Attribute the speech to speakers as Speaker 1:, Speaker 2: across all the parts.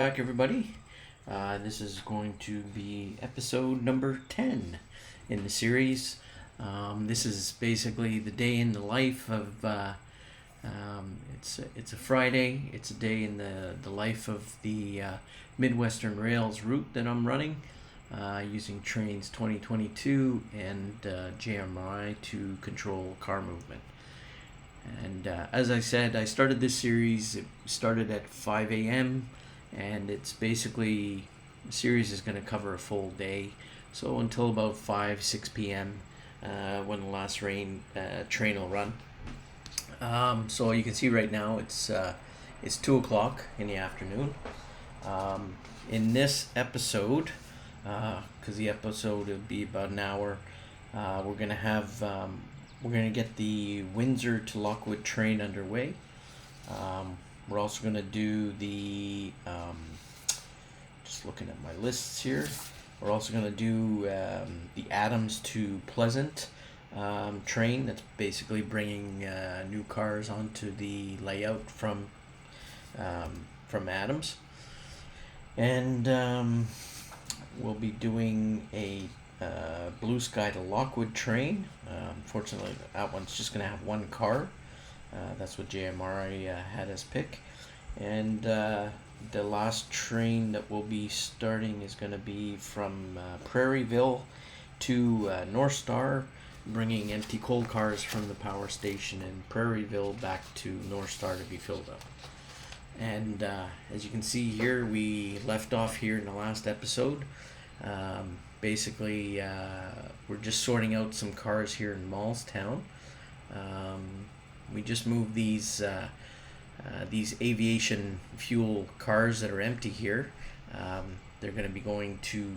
Speaker 1: Back, everybody. This is going to be episode number 10 in the series. This is basically the day in the life of. It's a Friday. It's a day in the life of the Midwestern Rails route that I'm running, using Trainz 2022 and JMRI to control car movement. And as I said, I started this series. It started at 5 a.m. and it's basically, the series is going to cover a full day, so until about 5-6 p.m. When the last train will run. So you can see right now it's 2 o'clock in the afternoon. In this episode, because the episode will be about an hour, we're gonna get the Windsor to Lockwood train underway. We're also going to do the, just looking at my lists here, we're also going to do the Adams to Pleasant train. That's basically bringing new cars onto the layout from Adams. And we'll be doing a Bluesy to Lockwood train. Unfortunately, that one's just going to have one car. That's what JMRI had us pick. And the last train that we'll be starting is going to be from Prairieville to North Star, bringing empty coal cars from the power station in Prairieville back to North Star to be filled up. And as you can see here, we left off here in the last episode. Basically, we're just sorting out some cars here in Mallstown. We just moved these aviation fuel cars that are empty here. They're going to be going to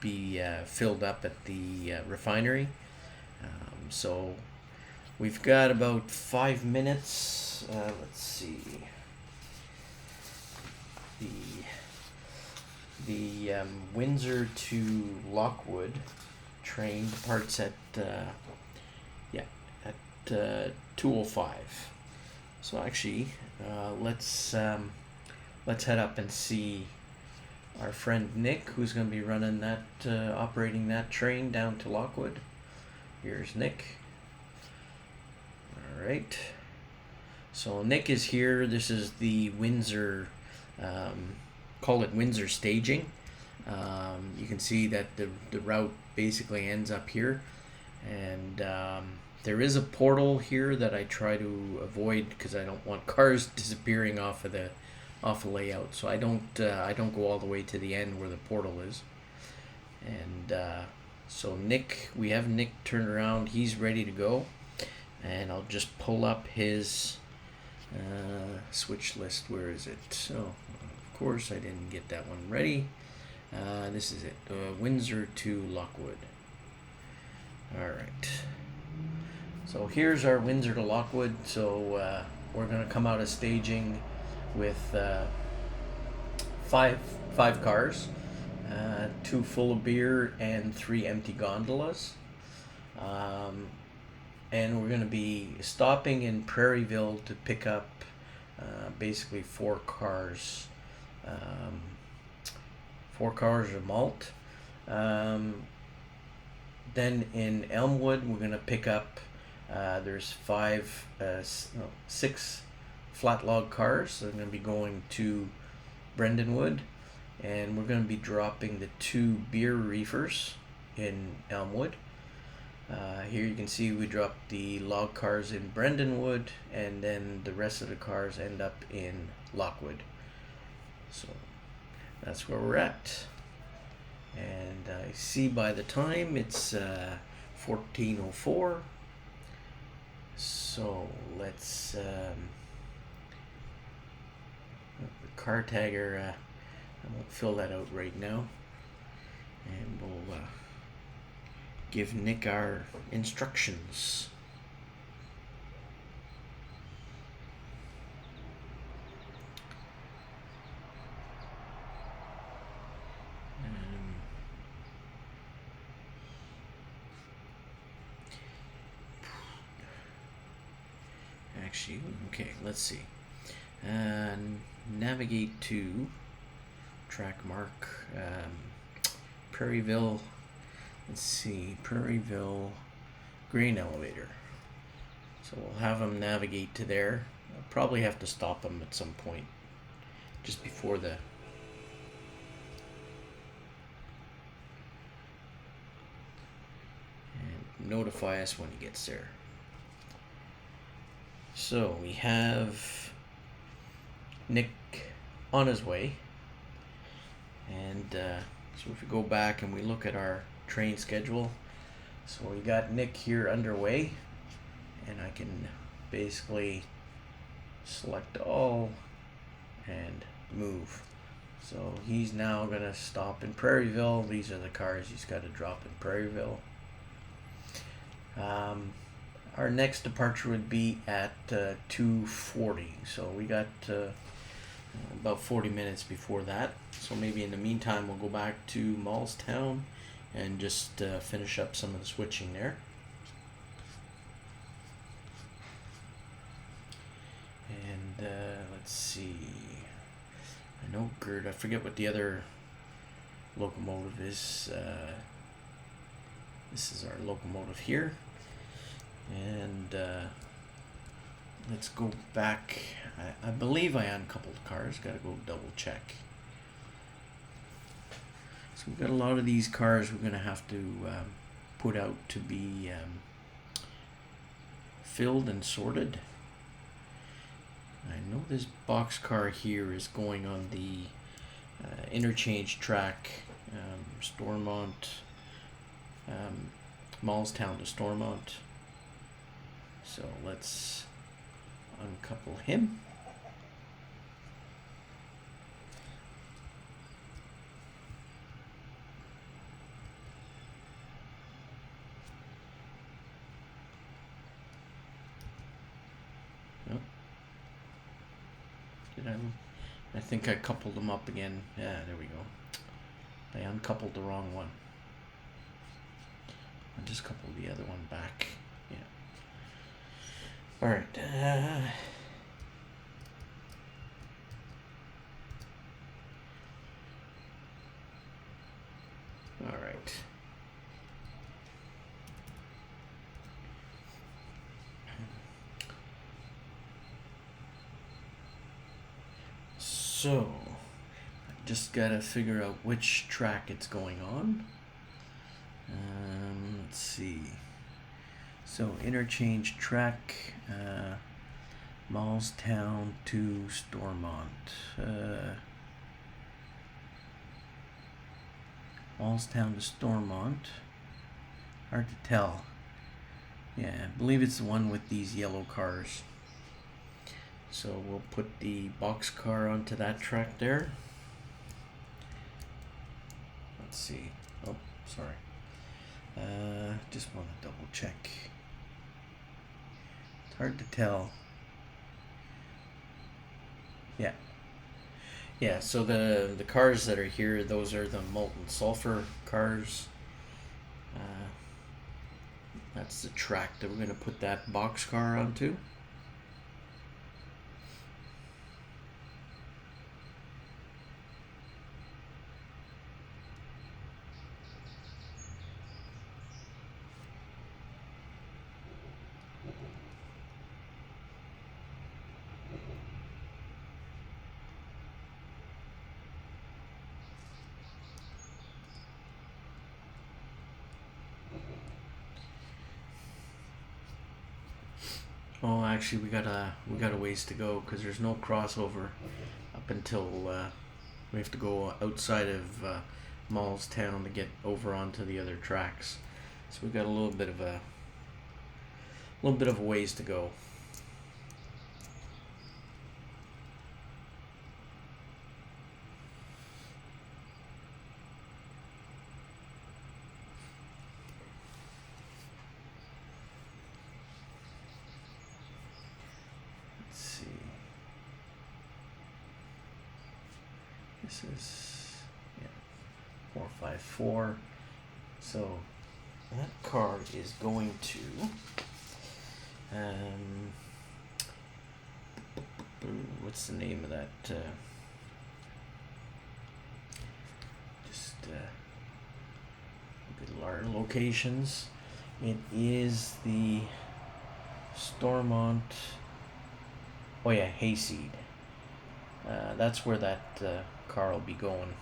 Speaker 1: be filled up at the refinery. So we've got about 5 minutes. Let's see. The Windsor to Lockwood train departs at 2:05. So actually, let's head up and see our friend Nick, who's going to be running that, operating that train down to Lockwood. Here's Nick. All right. So Nick is here. This is the Windsor, call it Windsor staging. You can see that the route basically ends up here, and there is a portal here that I try to avoid because I don't want cars disappearing off the layout. So I don't go all the way to the end where the portal is. And so Nick, we have Nick turned around. He's ready to go, and I'll just pull up his switch list. Where is it? So of course I didn't get that one ready. This is it. Windsor to Lockwood. All right. So here's our Windsor to Lockwood. So we're going to come out of staging with five cars, 2 full of beer and 3 empty gondolas. And we're going to be stopping in Prairieville to pick up basically 4 cars. 4 cars of malt. Then in Elmwood, we're going to pick up, there's 6 flat log cars. So they're going to be going to Brendanwood, and we're going to be dropping the 2 beer reefers in Elmwood. Here you can see we dropped the log cars in Brendanwood, and then the rest of the cars end up in Lockwood. So that's where we're at. And I see by the time it's 14:04. So let's the car tagger, I won't fill that out right now, and we'll give Nick our instructions. Actually, okay, let's see. Navigate to track mark. Prairieville, let's see, Prairieville grain elevator. So we'll have them navigate to there. I'll probably have to stop them at some point just before the and notify us when he gets there. So we have Nick on his way, and so if we go back and we look at our train schedule, so we got Nick here underway, and I can basically select all and move. So he's now gonna stop in Prairieville. These are the cars he's got to drop in Prairieville. Our next departure would be at 2:40, so we got about 40 minutes before that. So maybe in the meantime we'll go back to Mallstown and just finish up some of the switching there. And let's see, I know Gert, I forget what the other locomotive is. This is our locomotive here, and let's go back. I believe I uncoupled cars, gotta go double check. So we've got a lot of these cars we're gonna have to put out to be filled and sorted. I know this boxcar here is going on the interchange track, Stormont, Mallstown to Stormont. So let's uncouple him. I think I coupled them up again. Yeah, there we go. I uncoupled the wrong one. I just coupled the other one back. Yeah. All right. All right. So, I just gotta figure out which track it's going on. Let's see. So, interchange track, Mallstown to Stormont. Mallstown to Stormont. Hard to tell. Yeah, I believe it's the one with these yellow cars. So we'll put the boxcar onto that track there. Let's see. Oh, sorry. Just want to double check. It's hard to tell. Yeah. Yeah, so the cars that are here, those are the molten sulfur cars. That's the track that we're going to put that boxcar onto. Oh, actually, we got a ways to go because there's no crossover up until we have to go outside of Mallstown to get over onto the other tracks. So we got a little bit of a ways to go. This is 454. So that car is going to what's the name of that? our locations. It is the Stormont, oh yeah, Hayseed. That's where that car will be going.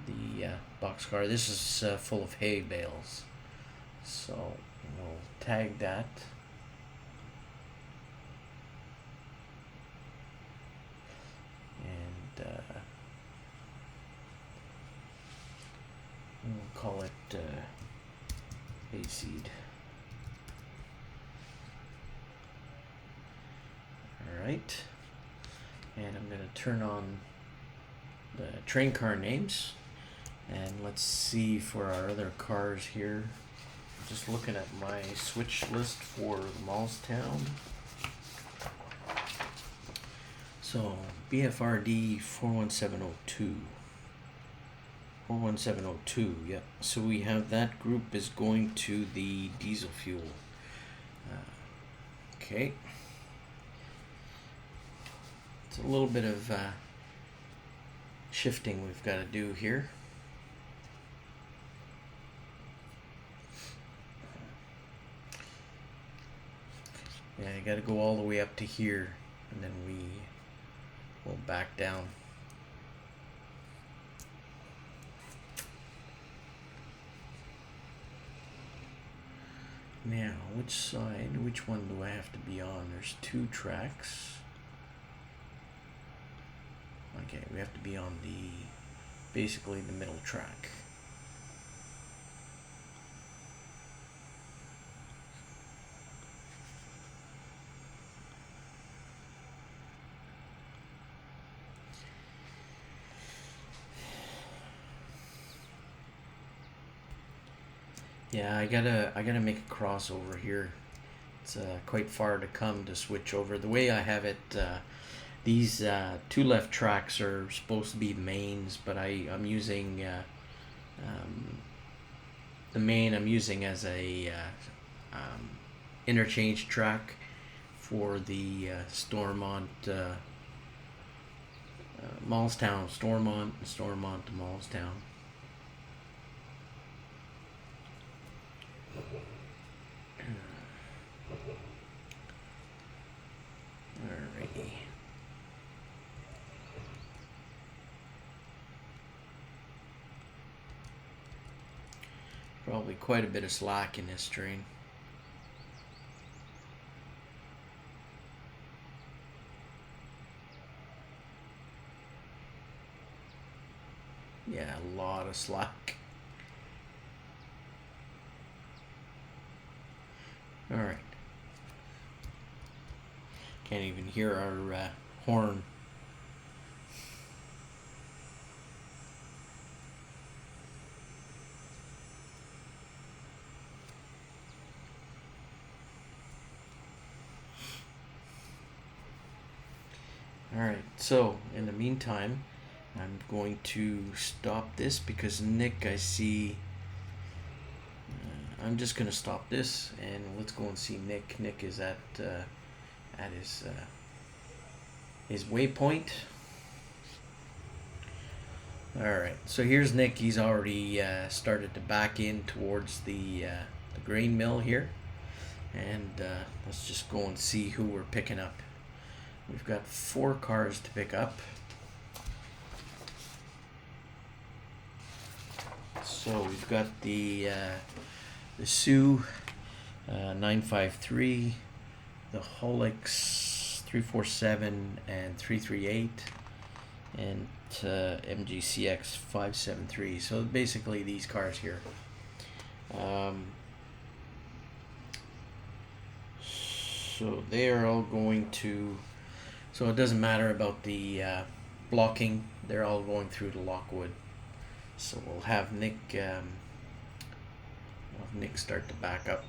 Speaker 1: The boxcar. This is full of hay bales. So we'll tag that. And we'll call it Hayseed. Alright. And I'm going to turn on the train car names. And let's see for our other cars here. Just looking at my switch list for Mallstown. So BFRD 41702. 41702, yep. So we have that group is going to the diesel fuel. Okay. It's a little bit of shifting we've got to do here. Yeah, you got to go all the way up to here, and then we will back down. Now, which side, which one do I have to be on? There's two tracks. Okay, we have to be on basically the middle track. Yeah, I gotta make a crossover here. It's quite far to come to switch over. The way I have it, these two left tracks are supposed to be mains, but I'm using the main I'm using as a interchange track for the Stormont, Mallstown, Stormont, and Stormont to Mallstown. Alrighty. Probably quite a bit of slack in this train. Yeah, a lot of slack. Alright. Can't even hear our horn. Alright, so in the meantime, I'm going to stop this because Nick, I see, I'm just going to stop this and let's go and see Nick. Nick is at his waypoint. Alright, so here's Nick. He's already started to back in towards the grain mill here. And let's just go and see who we're picking up. We've got 4 cars to pick up. So we've got the Sioux 953, the Holix 347 and 338, and MGCX 573. So basically these cars here. So they are all going to. So it doesn't matter about the blocking. They're all going through to Lockwood. So we'll have Nick start to back up.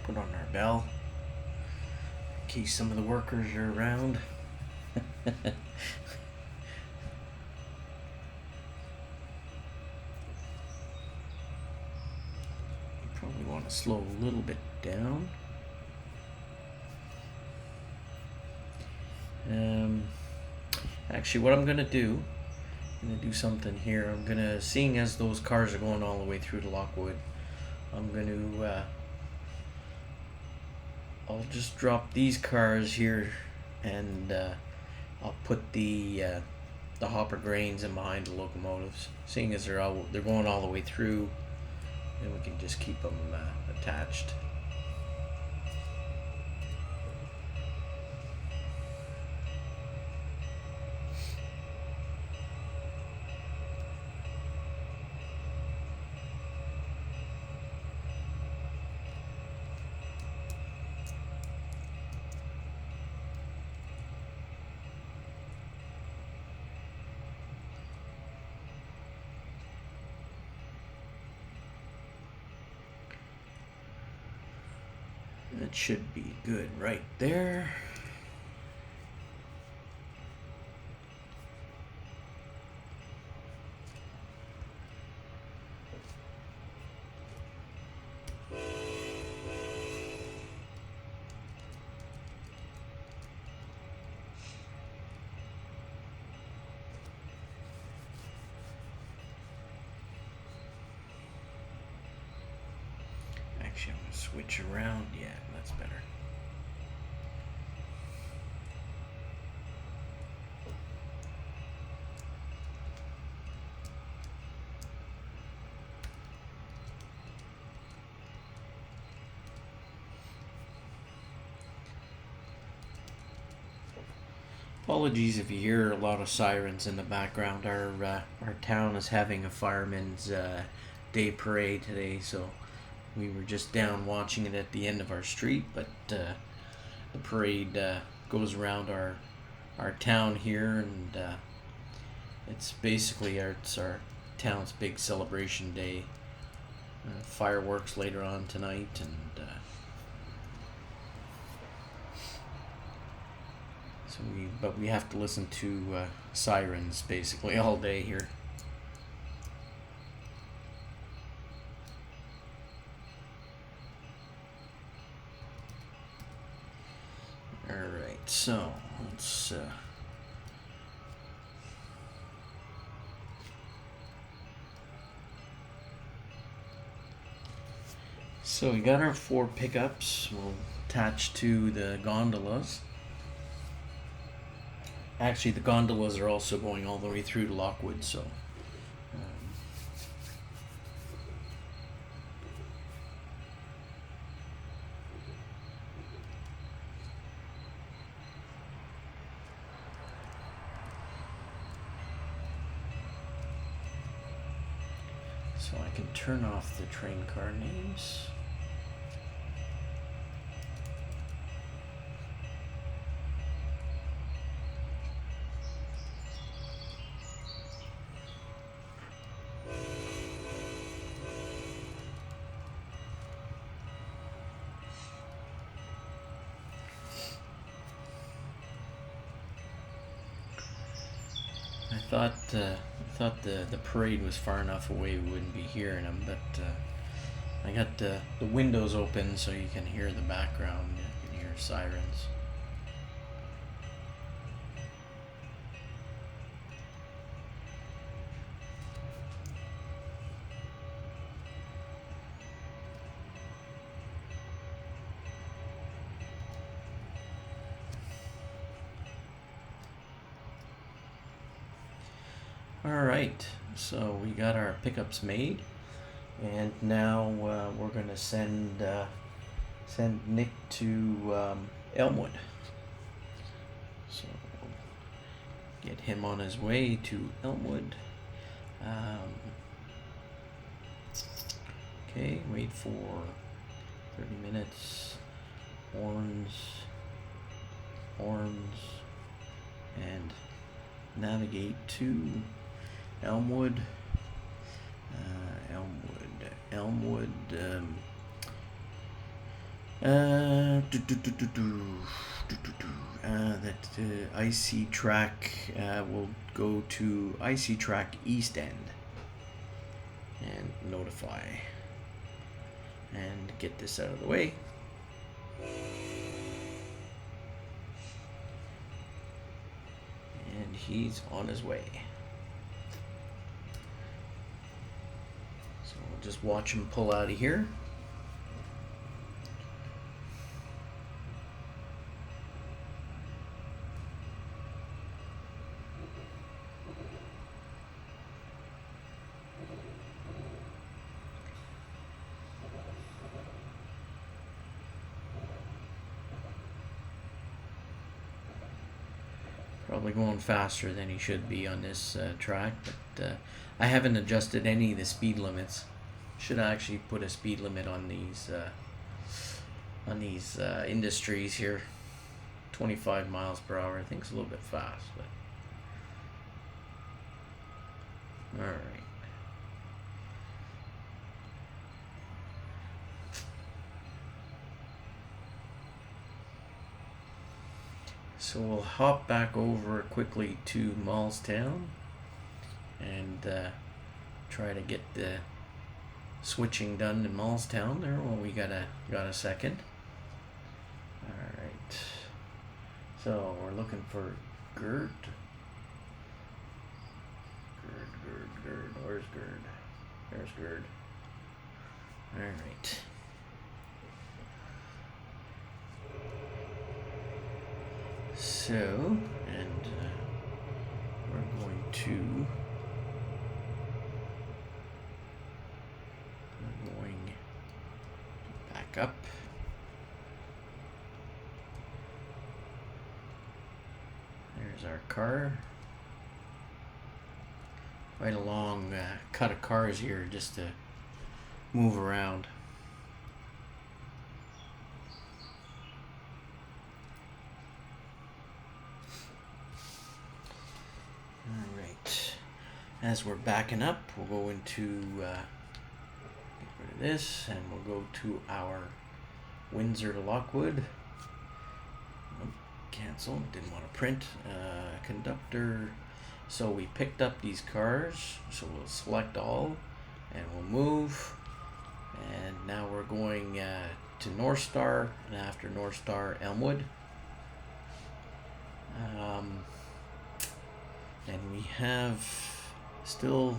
Speaker 1: put on our bell in case some of the workers are around. You probably want to slow a little bit down. Actually, what I'm gonna do, something here. I'm gonna, seeing as those cars are going all the way through to Lockwood, I'm gonna I'll just drop these cars here, and I'll put the hopper grains in behind the locomotives. Seeing as they're going all the way through, and we can just keep them attached. That should be good right there. Actually, I'm going to switch around. Yeah, that's better. Apologies if you hear a lot of sirens in the background. Our town is having a fireman's day parade today, so we were just down watching it at the end of our street. But the parade goes around our town here, and it's basically our town's big celebration day. Fireworks later on tonight, and but we have to listen to sirens basically all day here. All right, so let's so we got our 4 pickups. We'll attach to the gondolas. Actually, the gondolas are also going all the way through to Lockwood, so I can turn off the train car names. I thought the parade was far enough away we wouldn't be hearing them, but I got the windows open so you can hear the background. You can hear sirens. Alright, so we got our pickups made, and now we're going to send Nick to Elmwood. So get him on his way to Elmwood. Okay, wait for 30 minutes, horns, and navigate to Elmwood. That icy track will go to icy track East End and notify and get this out of the way. And he's on his way. So we'll just watch him pull out of here. Probably going faster than he should be on this track, but I haven't adjusted any of the speed limits. Should actually put a speed limit on these industries here. 25 miles per hour. I think it's a little bit fast, but all right. So we'll hop back over quickly to Mallstown and try to get the switching done in Mallstown there. Well, we got a second. All right. So we're looking for Gerd. Gerd. Where's Gerd? There's Gerd. All right. So, and we're going to back up. There's our car. Quite a long cut of cars here just to move around. Alright, as we're backing up, we'll go into, get rid of this, and we'll go to our Windsor to Lockwood. Nope, cancel, didn't want to print. Conductor, so we picked up these cars, so we'll select all, and we'll move. And now we're going to North Star, and after North Star, Elmwood. And we still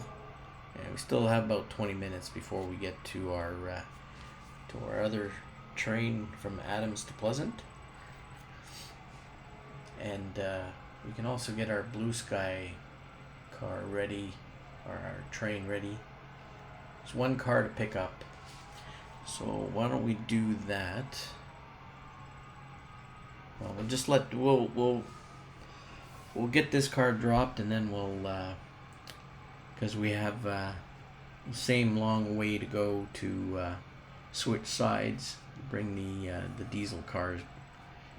Speaker 1: have about 20 minutes before we get to our other train from Adams to Pleasant. And we can also get our Blue Sky car ready, or our train ready. There's one car to pick up. So why don't we do that? Well, we'll just we'll get this car dropped, and then we'll, because we have the same long way to go to switch sides, bring the diesel cars,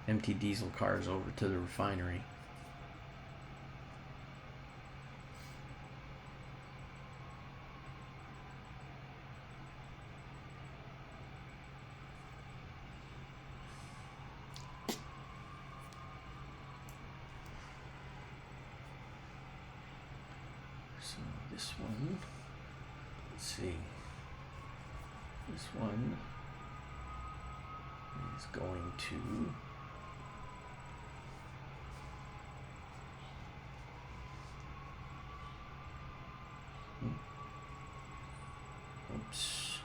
Speaker 1: empty diesel cars over to the refinery. So this one, let's see, this one is going to oops,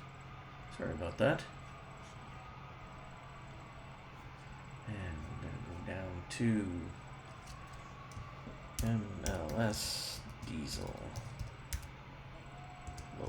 Speaker 1: sorry about that. And we're going to go down to MLS diesel load.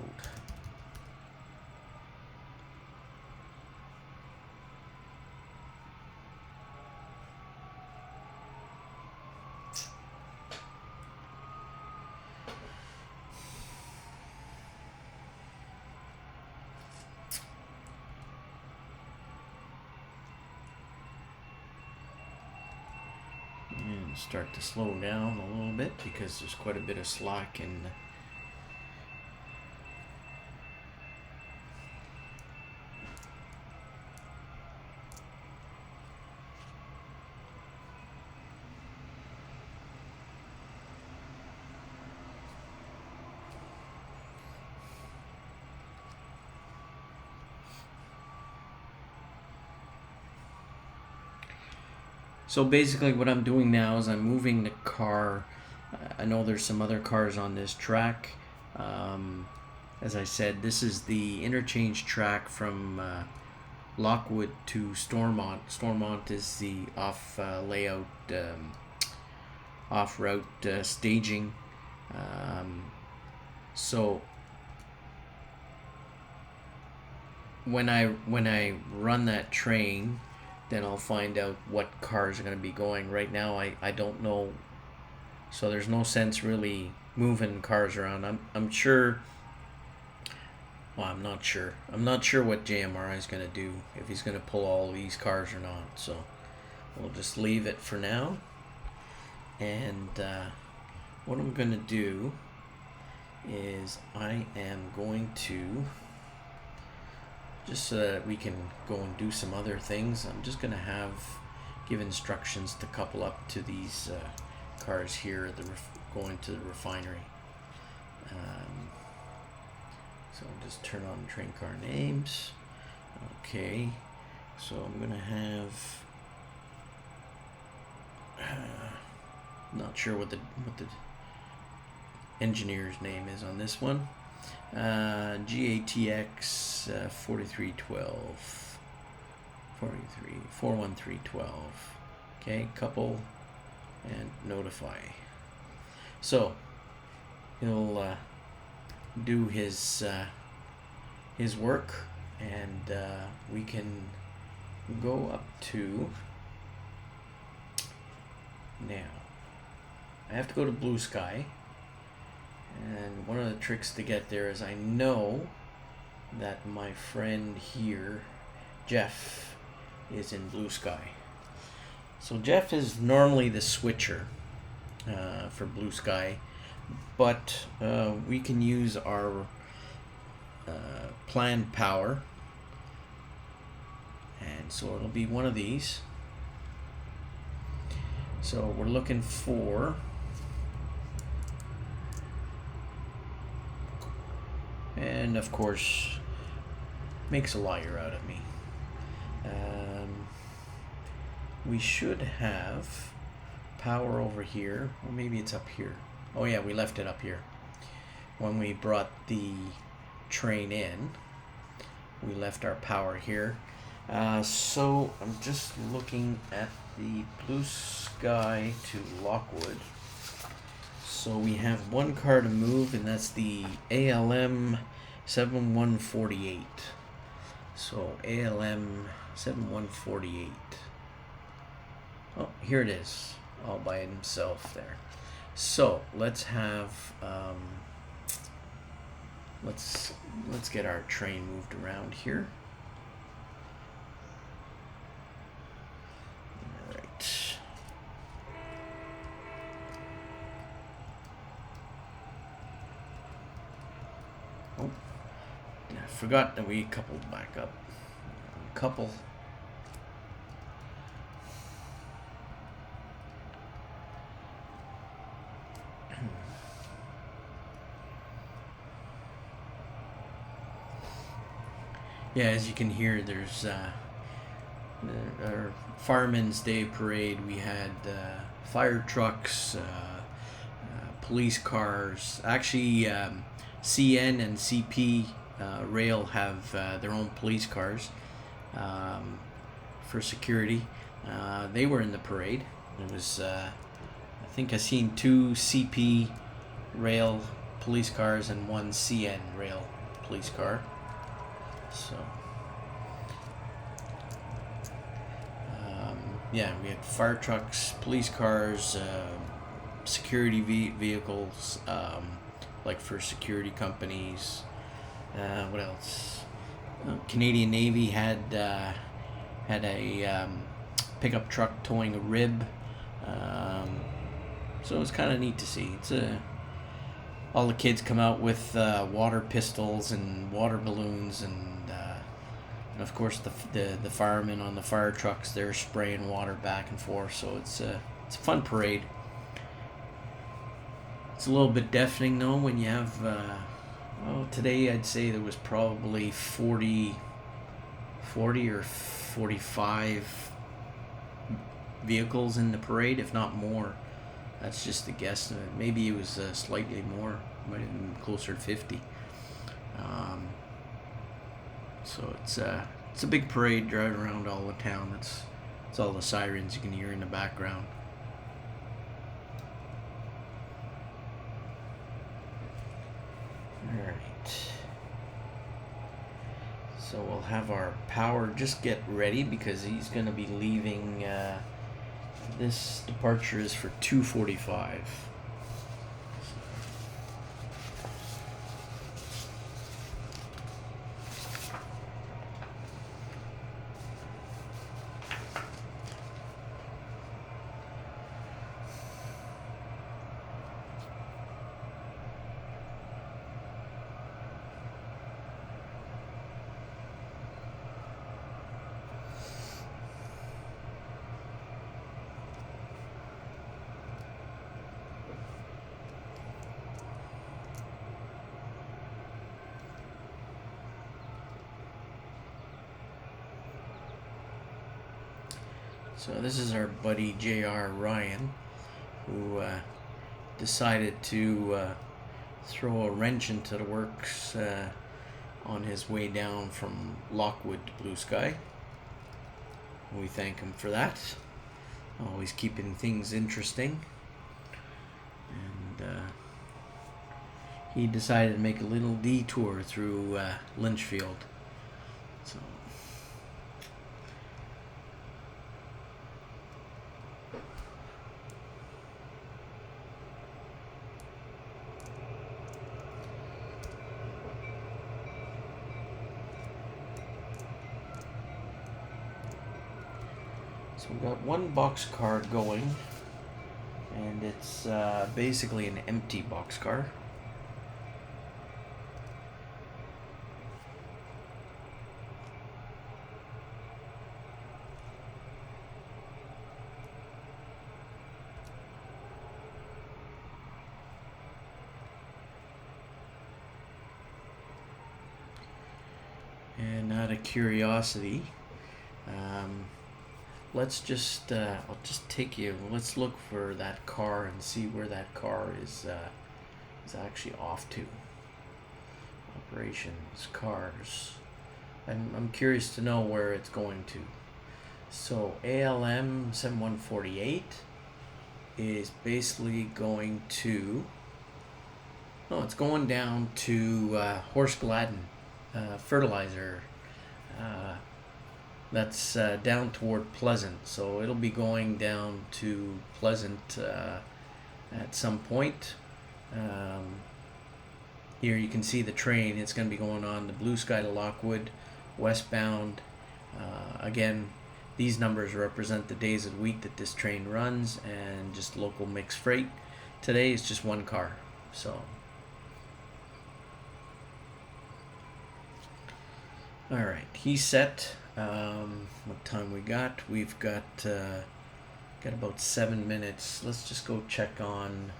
Speaker 1: And start to slow down a little bit because there's quite a bit of slack in So basically what I'm doing now is I'm moving the car. I know there's some other cars on this track. As I said, this is the interchange track from Lockwood to Stormont. Stormont is the off-layout, off-route staging. So when I run that train, then I'll find out what cars are going to be going. Right now I don't know, so there's no sense really moving cars around. I'm sure, well, I'm not sure what JMRI is going to do, if he's going to pull all these cars or not, so we'll just leave it for now. And what I'm going to do is I am going to, just so that we can go and do some other things, I'm just going to give instructions to couple up to these cars here going to the refinery. So I'll just turn on train car names. Okay, so I'm going to have, not sure what the engineer's name is on this one. GATX 4312 41312. Okay, couple and notify. So he'll do his work, and we can go up to, now I have to go to Blue Sky. And one of the tricks to get there is I know that my friend here, Jeff, is in Blue Sky. So Jeff is normally the switcher for Blue Sky, but we can use our planned power, and so it'll be one of these. So we're looking for, and of course makes a liar out of me. We should have power over here, or maybe it's up here. Oh yeah, we left it up here. When we brought the train in, we left our power here. So I'm just looking at the Blue Sky to Lockwood. So we have one car to move, and that's the ALM 7148. So ALM 7148. Oh, here it is, all by himself there. So let's have let's get our train moved around here. All right. Oh, I forgot that we coupled back up. Couple. Yeah, as you can hear, there's our Fireman's Day Parade. We had fire trucks, police cars. Actually, CN and CP Rail have their own police cars for security. They were in the parade. It was, I think I seen 2 CP Rail police cars and 1 CN Rail police car. So, yeah, we had fire trucks, police cars, security vehicles, like for security companies. What else? Canadian Navy had a pickup truck towing a rib. So it was kind of neat to see. It's all the kids come out with water pistols and water balloons, and of course the firemen on the fire trucks, they're spraying water back and forth. So it's a fun parade. It's a little bit deafening though when you have today I'd say there was probably 40 or 45 vehicles in the parade, if not more. That's just a guess. Maybe it was slightly more, might have been closer to 50. So it's a big parade driving around all the town. It's all the sirens you can hear in the background. Alright. So we'll have our power just get ready because he's going to be leaving. This departure is for 2:45. So this is our buddy JMRI, who decided to throw a wrench into the works on his way down from Lockwood to Bluesy. We thank him for that. Always keeping things interesting. And he decided to make a little detour through Lynchfield. So we've got one boxcar going, and it's basically an empty boxcar. And out of curiosity, let's just I'll just take you, let's look for that car and see where that car is actually off to. Operations, cars. I'm curious to know where it's going to. So ALM 7148 is basically going to, no, it's going down to Horse Gladden fertilizer. That's down toward Pleasant, so it'll be going down to Pleasant at some point. Here you can see the train. It's going to be going on the Bluesy to Lockwood, westbound. Again, these numbers represent the days of the week that this train runs, and just local mixed freight. Today is just one car, so. All right, he's set. What time we got? We've got about 7 minutes. Let's just go check on.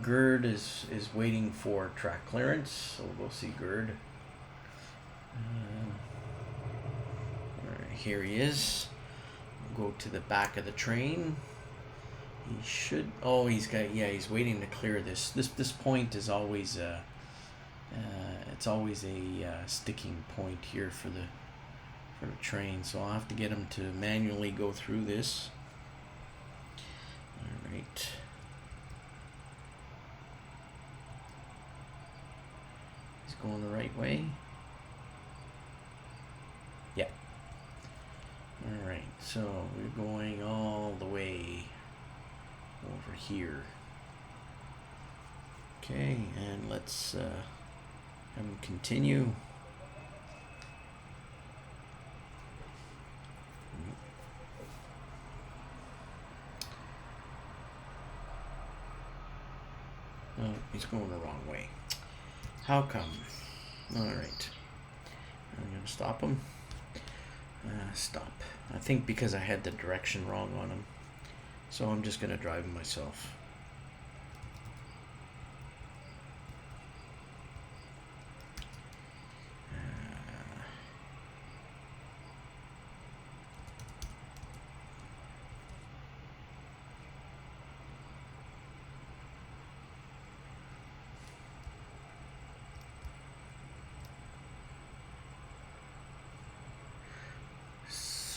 Speaker 1: Gerd is waiting for track clearance, so we'll go see Gerd. All right, here he is. We'll go to the back of the train. He should. Oh, he's waiting to clear this. This point is always it's always a sticking point here for the train, so I'll have to get him to manually go through this. All right. He's going the right way. Yeah. All right, so we're going all the way over here. Okay, and let's have him continue. Oh, he's going the wrong way. How come? Alright. I'm going to stop him. Stop. I think because I had the direction wrong on him. So I'm just going to drive him myself.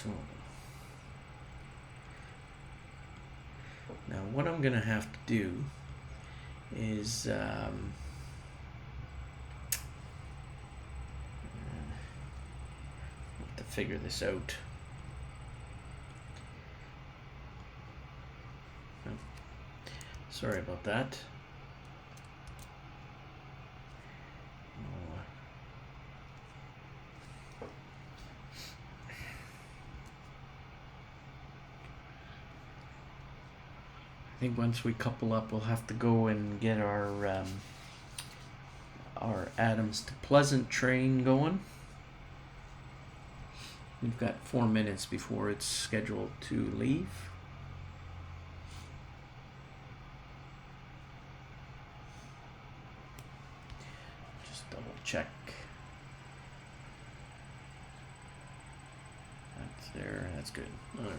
Speaker 1: So now what I'm gonna have to do is have to figure this out. Oh, sorry about that. I think once we couple up, we'll have to go and get our Adams to Pleasant train going. We've got 4 minutes before it's scheduled to leave. Just double check. That's there. That's good. All right.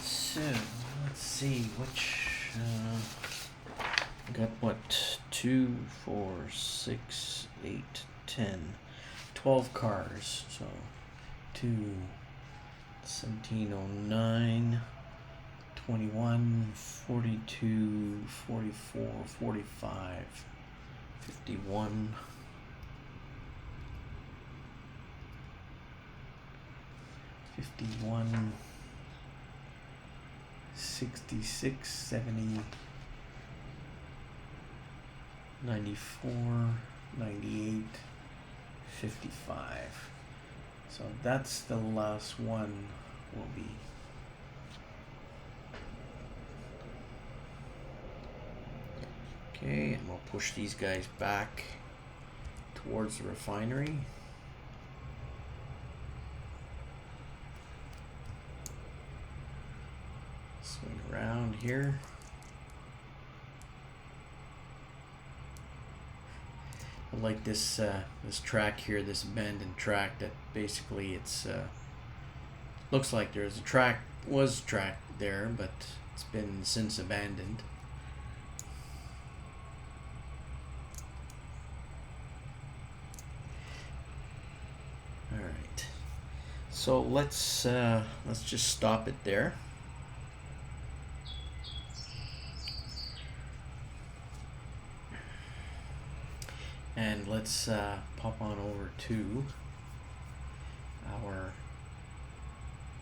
Speaker 1: So let's see which got what 2, 4, 6, 8, 10, 12 cars. So 2, 1709, 21, 42, 44, 45, 51. 51, 66, 70, 94, 98, 55. So that's the last one will be. Okay, and we'll push these guys back towards the refinery. Swing around here. I like this this track here, this abandoned track that basically it's looks like there's a track there, but it's been since abandoned. All right, so let's just stop it there. And let's pop on over to our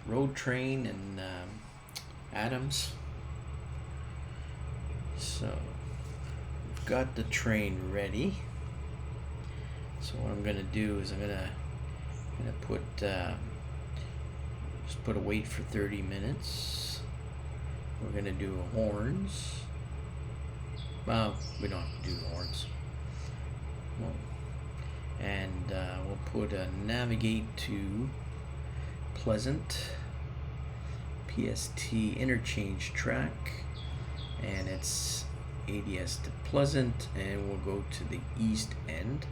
Speaker 1: road train and Adams. So we've got the train ready. So what I'm gonna do is I'm gonna put just put a wait for 30 minutes. We're gonna do horns. Well, we don't have to do horns. And we'll put a navigate to Pleasant PST interchange track, and it's ADS to Pleasant, and we'll go to the east end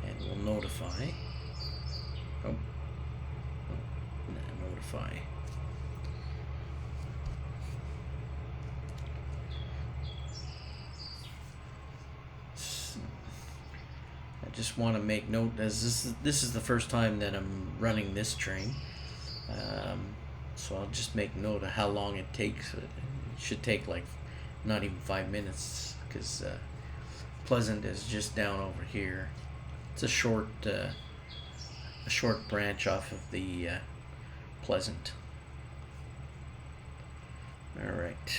Speaker 1: and we'll notify. Notify. Just want to make note, as this is the first time that I'm running this train, so I'll just make note of how long it takes. It should take like not even 5 minutes, because Pleasant is just down over here. It's a short branch off of the Pleasant. All right,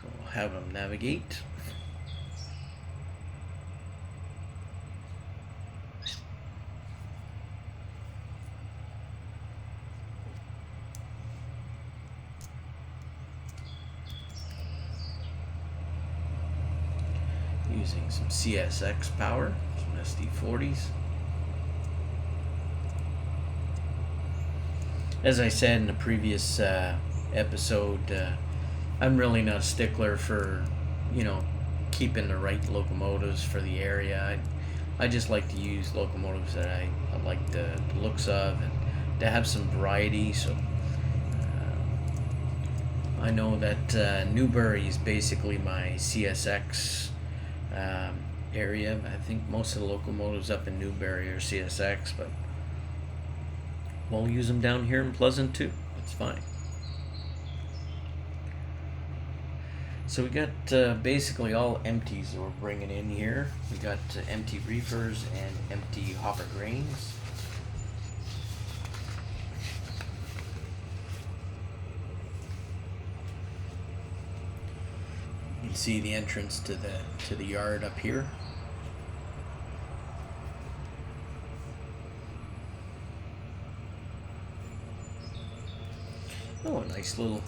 Speaker 1: so we'll have them navigate. Using some CSX power, some SD40s. as I said in the previous episode, I'm really not a stickler for, keeping the right locomotives for the area. I just like to use locomotives that I like the looks of, and to have some variety. So I know that Newbury is basically my CSX area. I think most of the locomotives up in Newbury are CSX, but we'll use them down here in Pleasant too. It's fine. So we got basically all empties that we're bringing in here. We got empty reefers and empty hopper grains. You can see the entrance to the yard up here. Oh, a nice little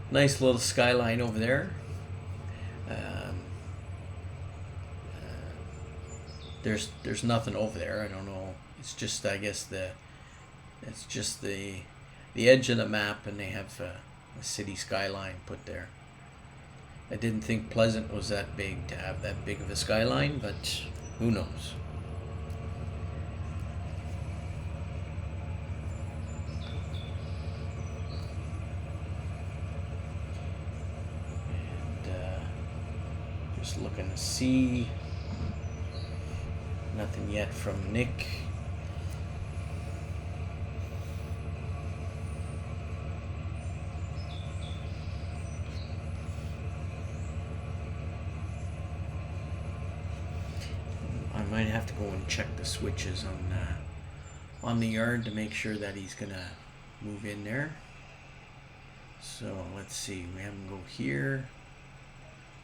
Speaker 1: nice little skyline over there. There's nothing over there. I don't know. It's just, I guess, it's just the edge of the map, and they have a city skyline put there. I didn't think Pleasant was that big to have that big of a skyline, but who knows? Just looking to see. Nothing yet from Nick. I might have to go and check the switches on the yard to make sure that he's gonna move in there. So let's see. We have him go here,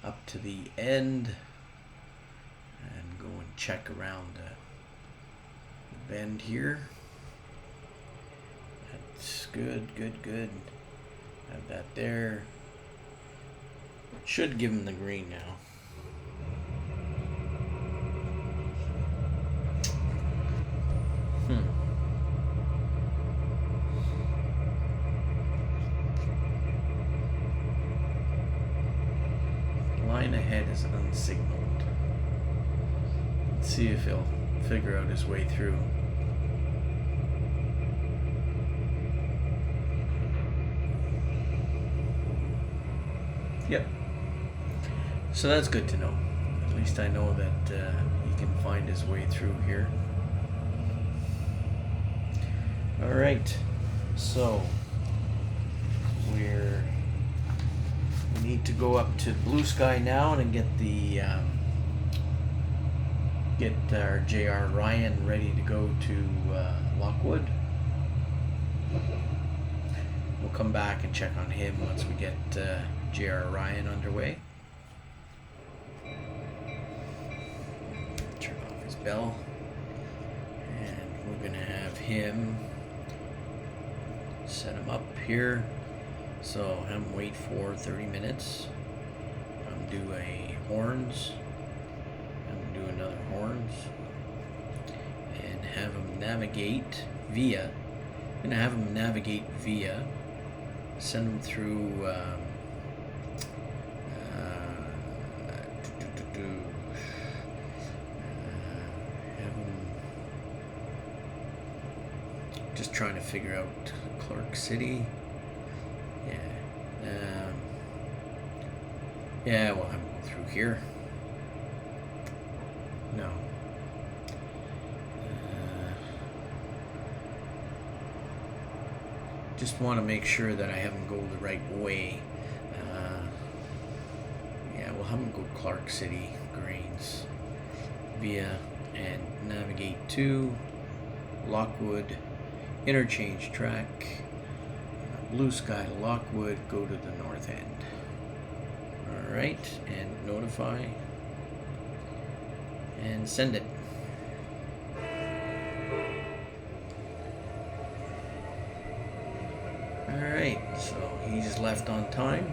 Speaker 1: up to the end, and go and check around the bend here. That's good. Have that there. Should give him the green now. Line ahead is unsignaled. Let's see if he'll figure out his way through. Yep. So that's good to know. At least I know that he can find his way through here. All right. So we need to go up to Blue Sky now and get our JR Ryan ready to go to Lockwood. We'll come back and check on him once we get JR Ryan underway. Turn off his bell, and we're gonna have him set him up here. So have him wait for 30 minutes. Do a horns. And do another horns. And have him navigate via. I'm gonna have him navigate via. Send him through. Have him. Just trying to figure out Clark City. Yeah, well, I'm going through here. No. Just want to make sure that I have him go the right way. Yeah, we'll have him go Clark City, Grains, via, and navigate to Lockwood, interchange track. Blue Sky to Lockwood, go to the north end. Alright, and notify, and send it. Alright, so he's left on time.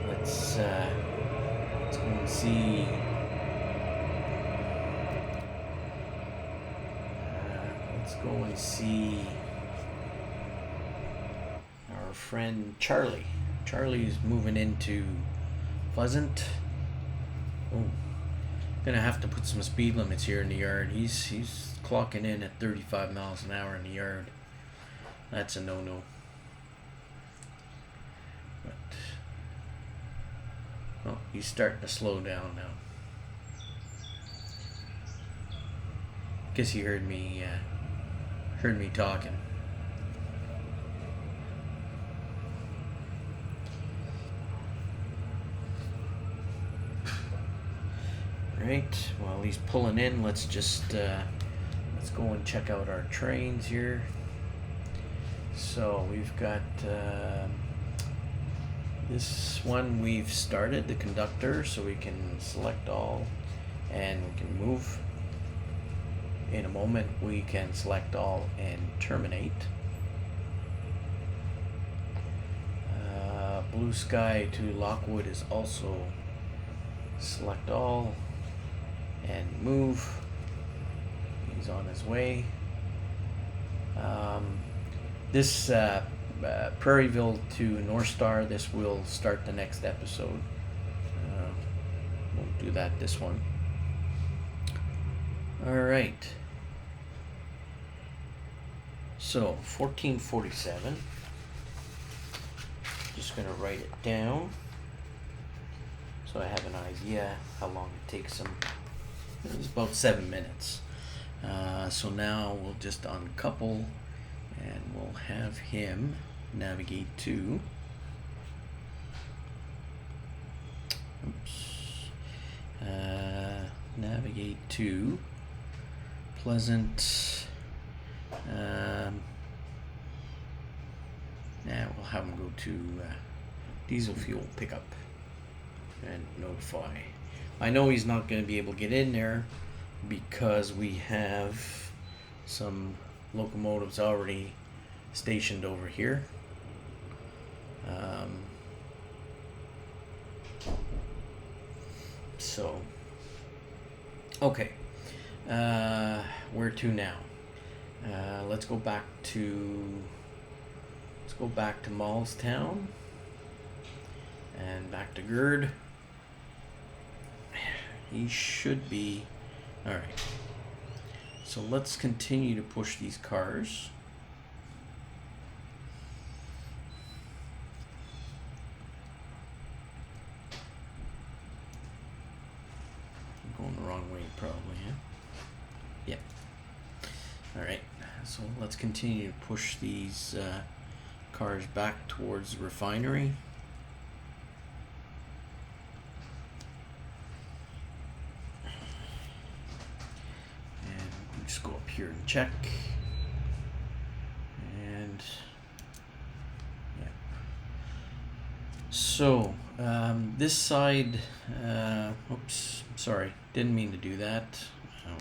Speaker 1: Let's go and see go and see our friend Charlie. Charlie's moving into Pleasant. Oh, gonna have to put some speed limits here in the yard. He's clocking in at 35 miles an hour in the yard. That's a no-no. But oh, he's starting to slow down now. Guess he heard me talking. Right, while he's pulling in, let's go and check out our trains here. So we've got this one we've started, the conductor, so we can select all and we can move. In a moment we can select all and terminate. Blue Sky to Lockwood is also select all and move. He's on his way. This Prairieville to North Star, this will start the next episode. We'll do that this one. Alright. So 1447. Just gonna write it down so I have an idea how long it takes him. It's about 7 minutes. So now we'll just uncouple and we'll have him navigate to navigate to Pleasant. Now we'll have him go to diesel fuel pickup and notify. I know he's not going to be able to get in there because we have some locomotives already stationed over here. So, okay. Where to now? Let's go back to Mallstown and back to Gerd. He should be all right. So let's continue to push these cars. I'm going the wrong way, probably. Yeah. Yep. All right. So let's continue to push these cars back towards the refinery. Just go up here and check, and yeah. So this side, oops, sorry, didn't mean to do that. Oh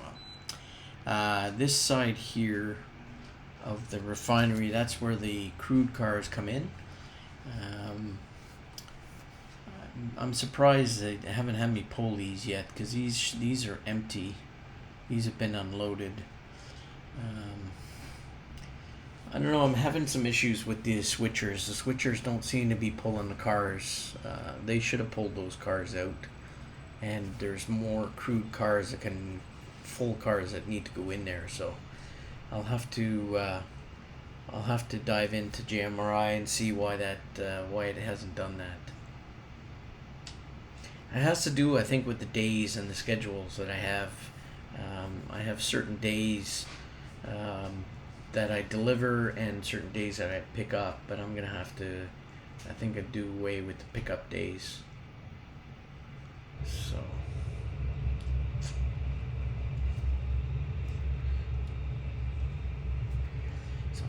Speaker 1: well. This side here of the refinery, that's where the crude cars come in. I'm surprised they haven't had me pull these yet, because these are empty. These have been unloaded. I don't know, I'm having some issues with the switchers. The switchers don't seem to be pulling the cars. They should have pulled those cars out. And there's more crude cars full cars that need to go in there. So I'll have to dive into JMRI and see why it hasn't done that. It has to do, I think, with the days and the schedules that I have. I have certain days that I deliver and certain days that I pick up, but I'm gonna have to, I think, I'd do away with the pickup days. So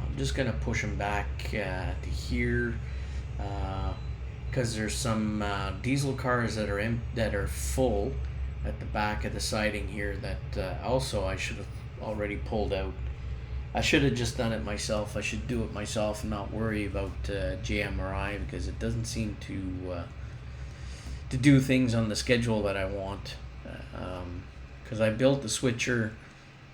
Speaker 1: I'm just gonna push them back to here, because there's some diesel cars that are full at the back of the siding here that also I should have already pulled out. I should have just done it myself. I should do it myself and not worry about JMRI, because it doesn't seem to do things on the schedule that I want. Because I built the switcher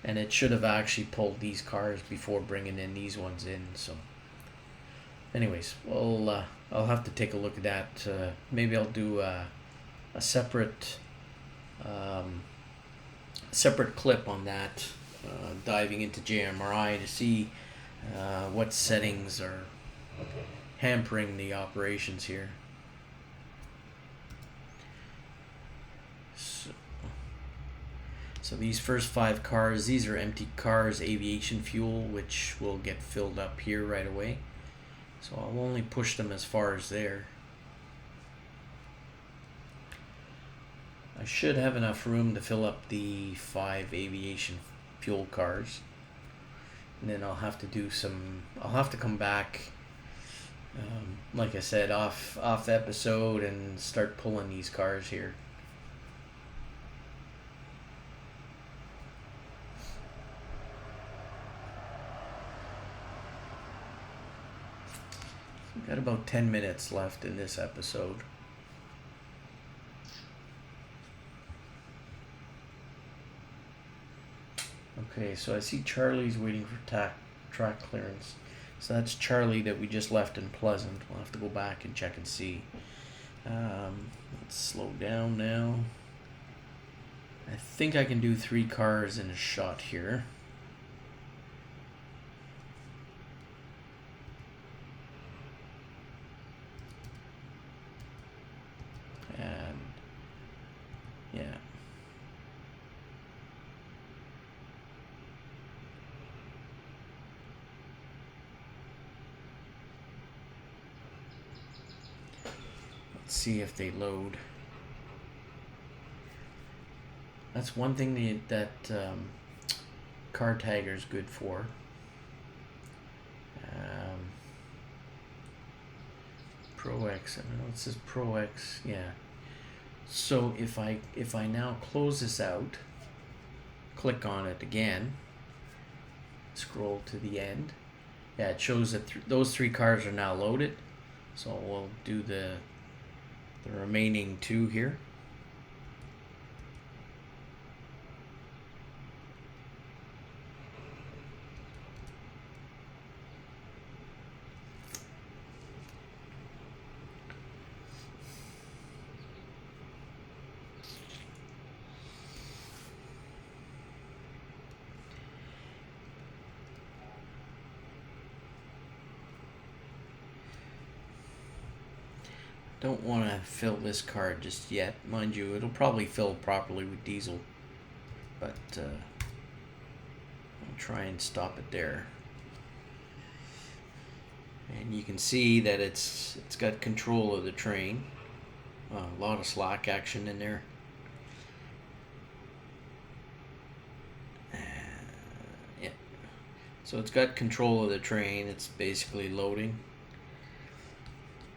Speaker 1: and it should have actually pulled these cars before bringing in these ones in. So anyways, well, I'll have to take a look at that. Maybe I'll do a separate separate clip on that, diving into JMRI to see what settings are hampering the operations here. So these first 5 cars, these are empty cars, aviation fuel, which will get filled up here right away. So I'll only push them as far as there. I should have enough room to fill up the 5 aviation fuel cars. And then I'll have to do some, I'll have to come back, like I said, off the episode and start pulling these cars here. We've got about 10 minutes left in this episode. Okay, so I see Charlie's waiting for track clearance. So that's Charlie that we just left in Pleasant. We'll have to go back and check and see. Let's slow down now. I think I can do 3 cars in a shot here. And yeah. Let's see if they load. That's one thing that car tagger is good for. Pro X, I don't know, it says Pro X, yeah. So if I now close this out, click on it again, scroll to the end, yeah, it shows that those 3 cars are now loaded. So we'll do the remaining 2 here. Don't want to fill this car just yet. Mind you, it'll probably fill properly with diesel, but I'll try and stop it there. And you can see that it's got control of the train. A lot of slack action in there. Yeah. So it's got control of the train. It's basically loading.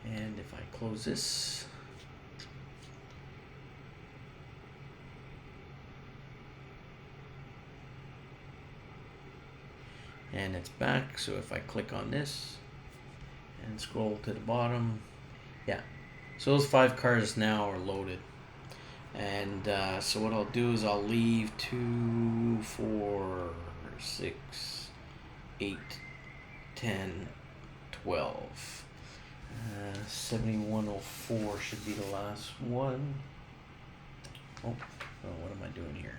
Speaker 1: And if I close this, and it's back. So if I click on this and scroll to the bottom, yeah, so those 5 cars now are loaded. And so what I'll do is I'll leave 2, 4, 6, 8, 10, 12. 7104 should be the last one. Oh, what am I doing here?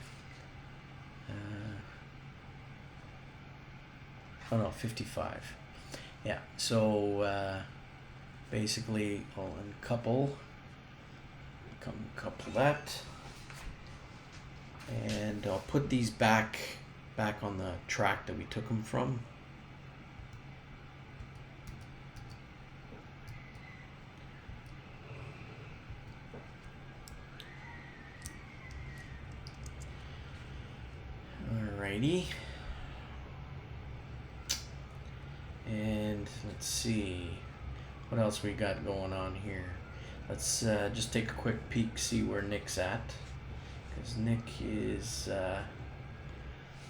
Speaker 1: Oh no, 55. Yeah, so basically I'll uncouple that, and I'll put these back on the track that we took them from. Alrighty, and let's see what else we got going on here. Let's just take a quick peek, see where Nick's at, because Nick is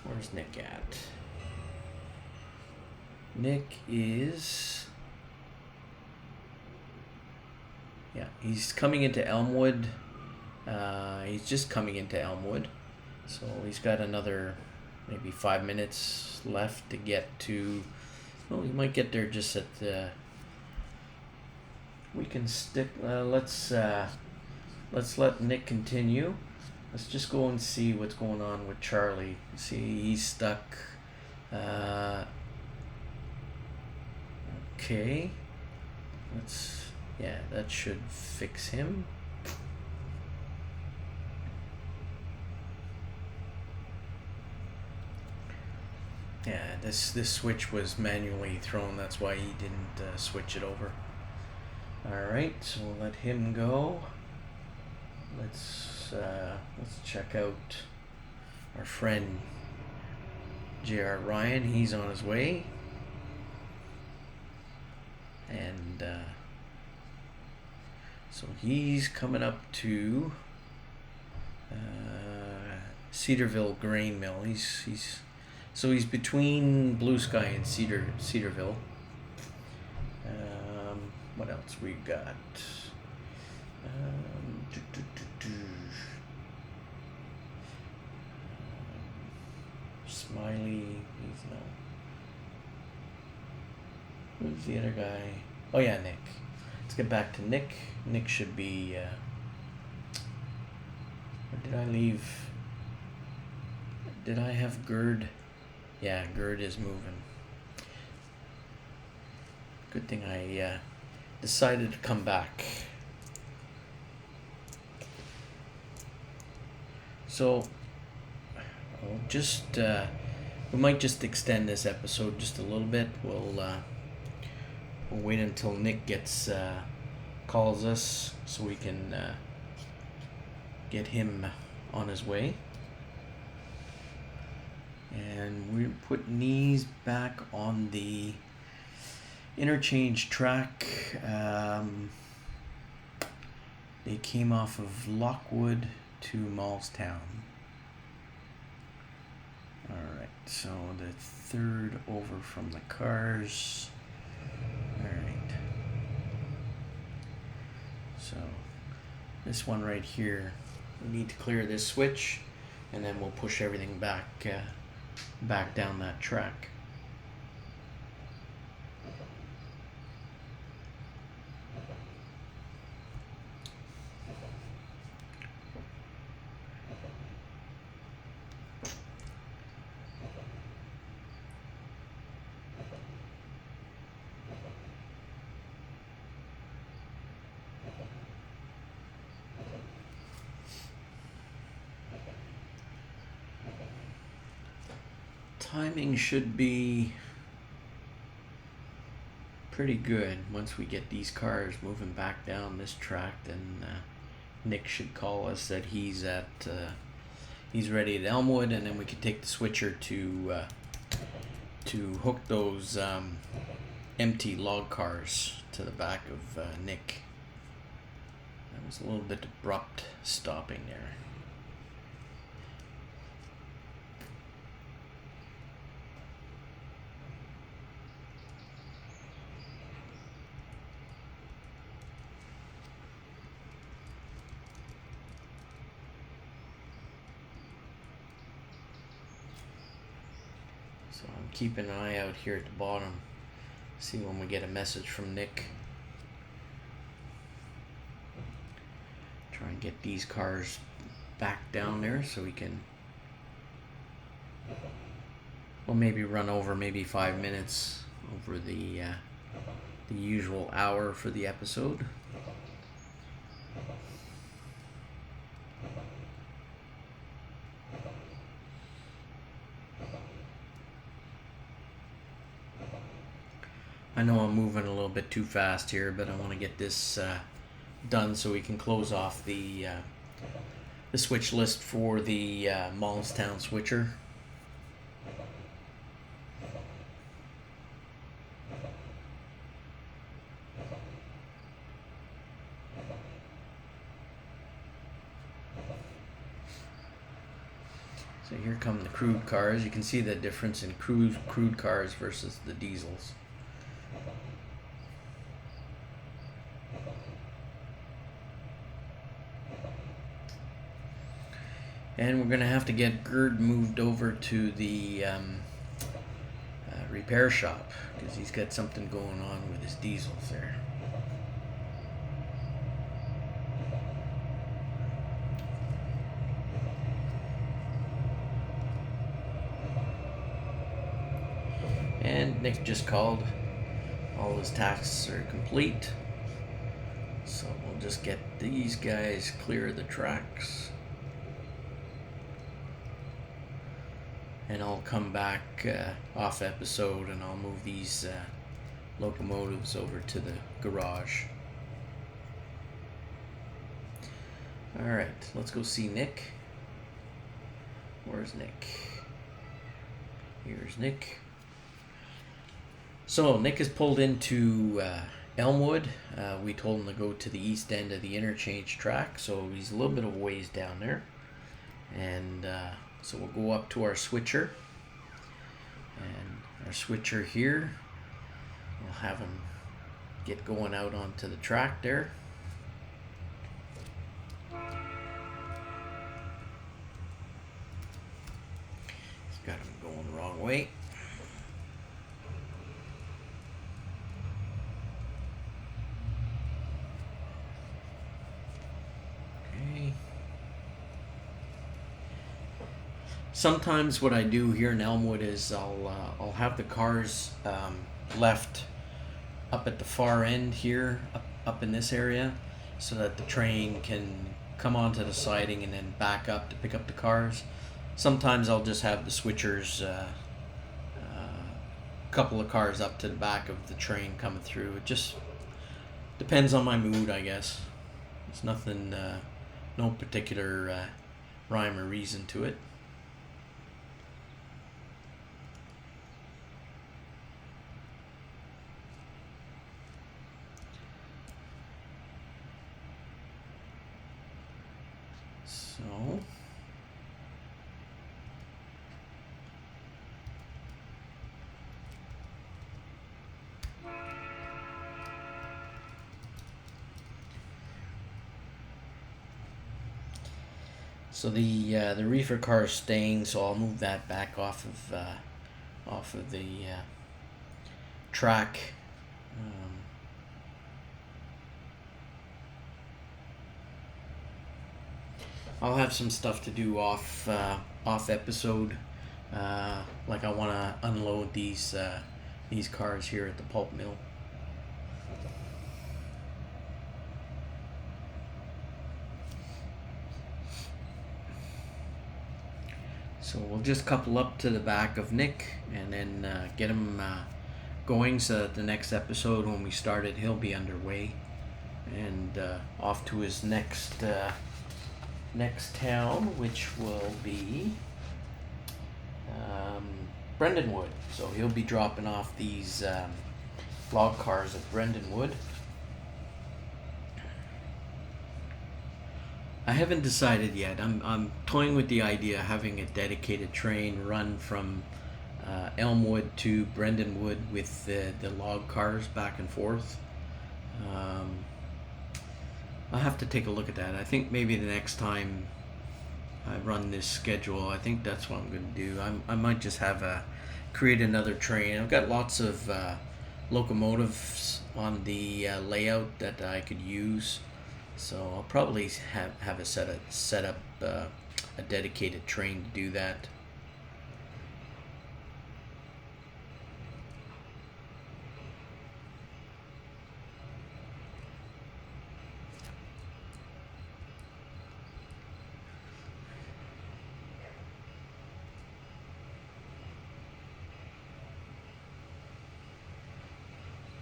Speaker 1: where's Nick at? Nick is, yeah, he's coming into Elmwood. He's just coming into Elmwood, so he's got another maybe 5 minutes left to get to. Well, we might get there just at the. We can stick. Let's let Nick continue. Let's just go and see what's going on with Charlie. See, he's stuck. Okay. Yeah, that should fix him. Yeah, this switch was manually thrown. That's why he didn't switch it over. All right, so we'll let him go. Let's check out our friend J.R. Ryan. He's on his way, and so he's coming up to Cedarville Grain Mill. He's between Blue Sky and Cedarville. What else we got? Smiley, he's no. Who's the other guy? Oh yeah, Nick. Let's get back to Nick. Nick should be. Or did I leave? Did I have Gerd? Yeah, Gerd is moving. Good thing I decided to come back. So, I'll just we might just extend this episode just a little bit. We'll wait until Nick gets calls us so we can get him on his way. And we're putting these back on the interchange track. They came off of Lockwood to Mallstown. Alright, so the third over from the cars. Alright. So this one right here, we need to clear this switch, and then we'll push everything back down that track. Timing should be pretty good. Once we get these cars moving back down this track, then Nick should call us that he's ready at Elmwood, and then we can take the switcher to hook those empty log cars to the back of Nick. That was a little bit abrupt stopping there. So I'm keeping an eye out here at the bottom, see when we get a message from Nick. Try and get these cars back down there so we can, well, maybe run over maybe 5 minutes over the usual hour for the episode. I know I'm moving a little bit too fast here, but I want to get this done so we can close off the switch list for the Mallstown switcher. So here come the crude cars. You can see the difference in crude cars versus the diesels. And we're going to have to get Gerd moved over to the repair shop because he's got something going on with his diesels there. And Nick just called. All his tasks are complete. So we'll just get these guys clear of the tracks. And I'll come back off episode and I'll move these locomotives over to the garage. Alright, let's go see Nick. Where's Nick? Here's Nick. So Nick has pulled into Elmwood. We told him to go to the east end of the interchange track, so he's a little bit of a ways down there. And so we'll go up to our switcher. And our switcher here, we'll have him get going out onto the track there. He's got him going the wrong way. Sometimes what I do here in Elmwood is I'll have the cars left up at the far end here, up in this area, so that the train can come onto the siding and then back up to pick up the cars. Sometimes I'll just have the switchers, a couple of cars up to the back of the train coming through. It just depends on my mood, I guess. There's nothing, no particular rhyme or reason to it. So the reefer car is staying, so I'll move that back off of the track. I'll have some stuff to do off episode, like I want to unload these cars here at the pulp mill. So we'll just couple up to the back of Nick and then get him going so that the next episode when we start it, he'll be underway and off to his next town, which will be Brendanwood. So he'll be dropping off these log cars at Brendanwood. I haven't decided yet. I'm toying with the idea of having a dedicated train run from Elmwood to Brendanwood with the log cars back and forth. I'll have to take a look at that. I think maybe the next time I run this schedule, I think that's what I'm going to do. I might just create another train. I've got lots of locomotives on the layout that I could use. So I'll probably have a set up a dedicated train to do that.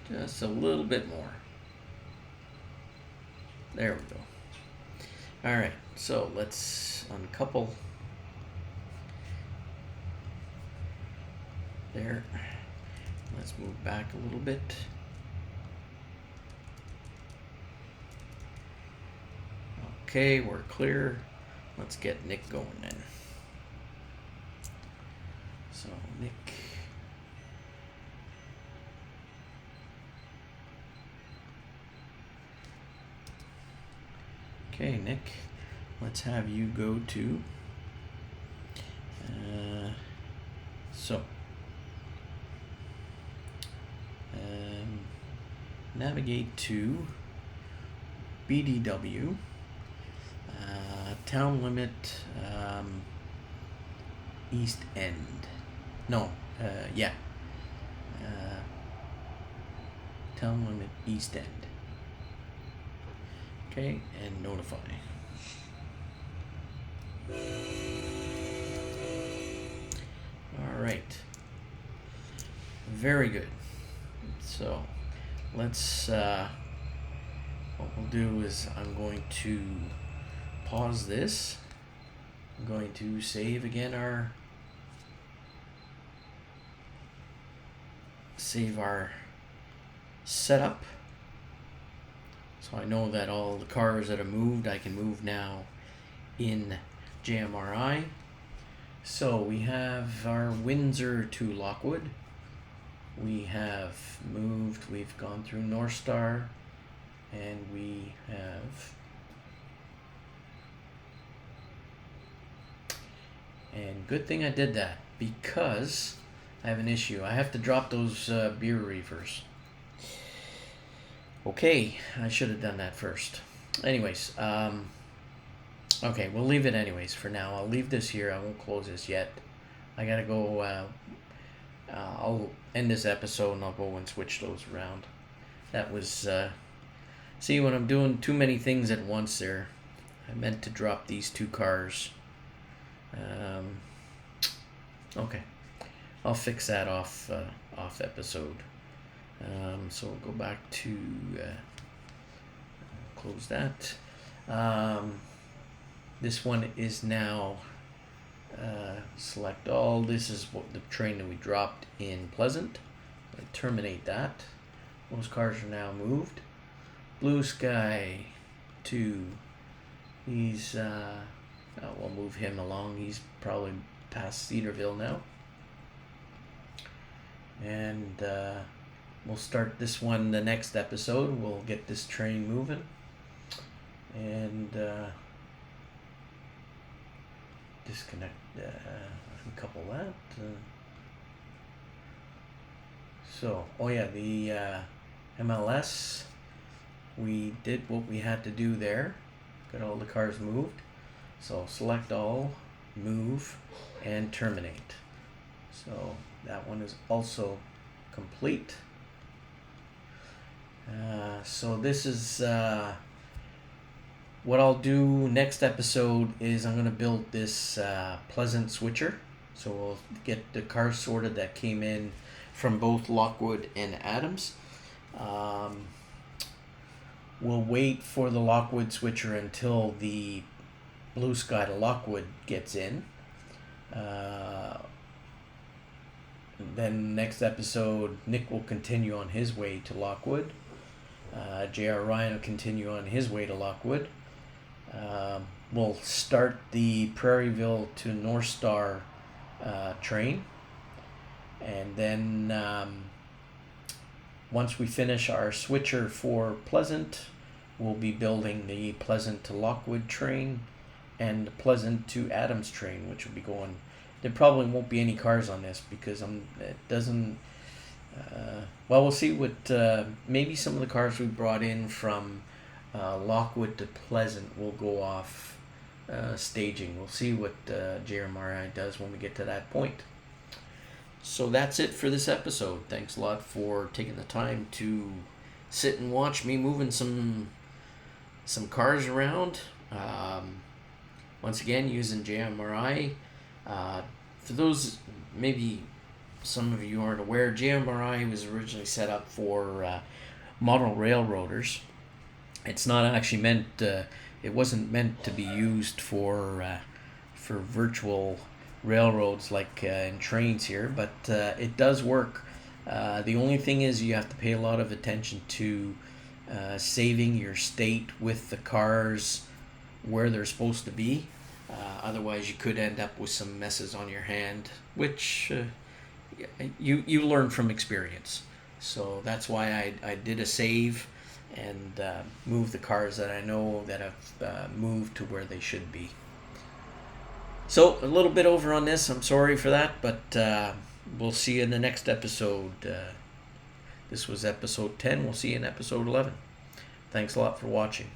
Speaker 1: Just a little bit more. There we go. Alright, so let's uncouple. There. Let's move back a little bit. Okay, we're clear. Let's get Nick going then. So, Nick. Okay, Nick, let's have you go to So, navigate to BDW, town limit, East End. No, yeah. Town limit East End. Okay, and notify. All right. Very good. So let's, what we'll do is I'm going to pause this. I'm going to save again save our setup. So I know that all the cars that are moved, I can move now in JMRI. So we have our Windsor to Lockwood. We have moved, we've gone through North Star, and we have, and good thing I did that, because I have an issue. I have to drop those beer reefers. Okay, I should have done that first. Anyways, okay, we'll leave it anyways for now. I'll leave this here. I won't close this yet. I gotta go, I'll end this episode and I'll go and switch those around. That was, see, when I'm doing too many things at once there, I meant to drop these two cars. Okay, I'll fix that off episode. So we'll go back to, close that. This one is now, select all. This is what the train that we dropped in Pleasant. I terminate that. Those cars are now moved. Blue Sky 2. He's, we'll move him along. He's probably past Cedarville now. And we'll start this one the next episode. We'll get this train moving. And disconnect, uncouple that. So, oh yeah, the MLS, we did what we had to do there. Got all the cars moved. So select all, move, and terminate. So that one is also complete. So this is what I'll do next episode is I'm going to build this Pleasant switcher. So we'll get the cars sorted that came in from both Lockwood and Adams. We'll wait for the Lockwood switcher until the Blue Sky to Lockwood gets in. Then next episode, Nick will continue on his way to Lockwood. J.R. Ryan will continue on his way to Lockwood. We'll start the Prairieville to North Star train. And then once we finish our switcher for Pleasant, we'll be building the Pleasant to Lockwood train and the Pleasant to Adams train, which will be going. There probably won't be any cars on this because it doesn't. Well, we'll see what maybe some of the cars we brought in from Lockwood to Pleasant will go off staging. We'll see what JMRI does when we get to that point. So that's it for this episode. Thanks a lot for taking the time to sit and watch me moving some cars around. Once again, using JMRI. For those, maybe some of you aren't aware, JMRI was originally set up for model railroaders. It's not actually meant. It wasn't meant to be used for virtual railroads like in Trainz here, but it does work. The only thing is you have to pay a lot of attention to saving your state with the cars where they're supposed to be. Otherwise, you could end up with some messes on your hand, which you learn from experience. So that's why I did a save and move the cars that I know that have moved to where they should be. So a little bit over on this. I'm sorry for that, but we'll see you in the next episode. This was episode 10. We'll see you in episode 11. Thanks a lot for watching.